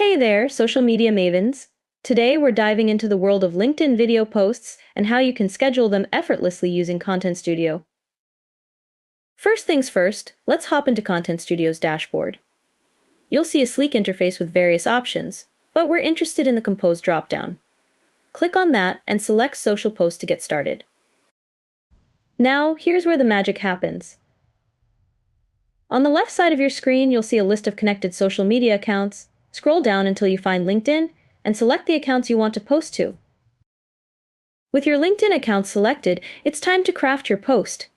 Hey there, social media mavens. Today we're diving into the world of LinkedIn video posts and how you can schedule them effortlessly using ContentStudio. First things first, let's hop into ContentStudio's dashboard. You'll see a sleek interface with various options, but we're interested in the Compose dropdown. Click on that and select Social Post to get started. Now, here's where the magic happens. On the left side of your screen, you'll see a list of connected social media accounts. Scroll down until you find LinkedIn and select the accounts you want to post to. With your LinkedIn account selected, it's time to craft your post.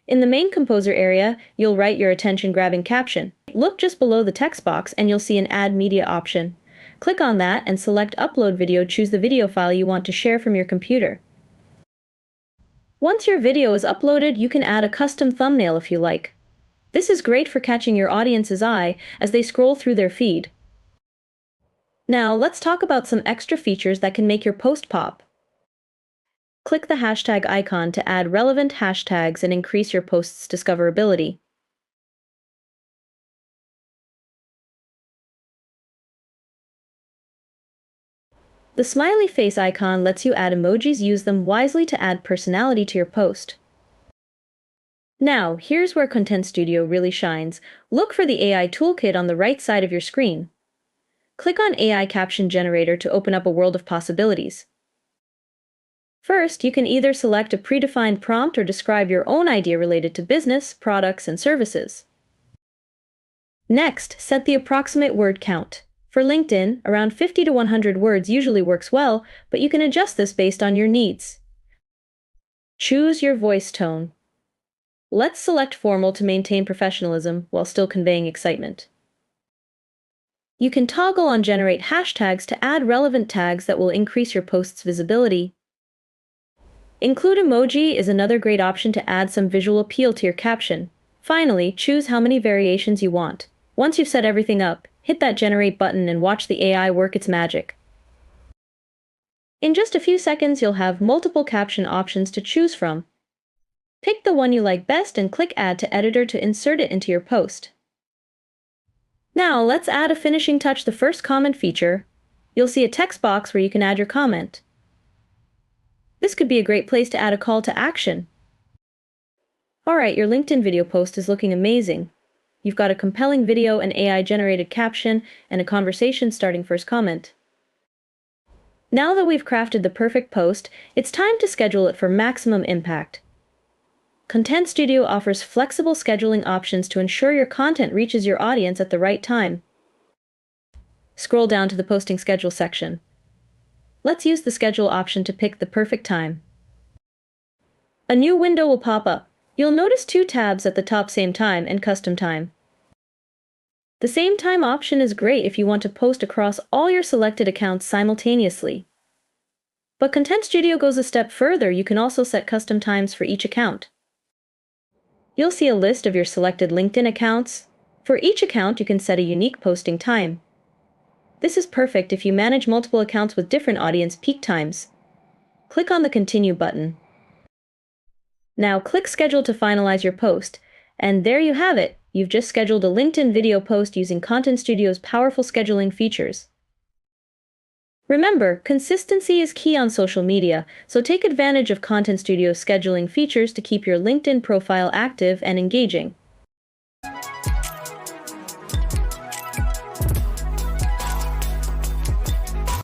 In the main Composer area, you'll write your attention-grabbing caption. Look just below the text box and you'll see an Add Media option. Click on that and select Upload Video. Choose the video file you want to share from your computer. Once your video is uploaded, you can add a custom thumbnail if you like. This is great for catching your audience's eye as they scroll through their feed. Now, let's talk about some extra features that can make your post pop. Click the hashtag icon to add relevant hashtags and increase your post's discoverability. The smiley face icon lets you add emojis. Use them wisely to add personality to your post. Now, here's where ContentStudio really shines. Look for the AI toolkit on the right side of your screen. Click on AI Caption Generator to open up a world of possibilities. First, you can either select a predefined prompt or describe your own idea related to business, products, and services. Next, set the approximate word count. For LinkedIn, around 50 to 100 words usually works well, but you can adjust this based on your needs. Choose your voice tone. Let's select formal to maintain professionalism while still conveying excitement. You can toggle on Generate Hashtags to add relevant tags that will increase your post's visibility. Include emoji is another great option to add some visual appeal to your caption. Finally, choose how many variations you want. Once you've set everything up, hit that Generate button and watch the AI work its magic. In just a few seconds, you'll have multiple caption options to choose from. Pick the one you like best and click Add to Editor to insert it into your post. Now, let's add a finishing touch, the first comment feature. You'll see a text box where you can add your comment. This could be a great place to add a call to action. Alright, your LinkedIn video post is looking amazing. You've got a compelling video, an AI-generated caption, and a conversation starting first comment. Now that we've crafted the perfect post, it's time to schedule it for maximum impact. ContentStudio offers flexible scheduling options to ensure your content reaches your audience at the right time. Scroll down to the posting schedule section. Let's use the schedule option to pick the perfect time. A new window will pop up. You'll notice two tabs at the top: Same Time and Custom Time. The Same Time option is great if you want to post across all your selected accounts simultaneously. But ContentStudio goes a step further. You can also set custom times for each account. You'll see a list of your selected LinkedIn accounts. For each account, you can set a unique posting time. This is perfect if you manage multiple accounts with different audience peak times. Click on the Continue button. Now click Schedule to finalize your post. And there you have it. You've just scheduled a LinkedIn video post using ContentStudio's powerful scheduling features. Remember, consistency is key on social media, so take advantage of ContentStudio's scheduling features to keep your LinkedIn profile active and engaging.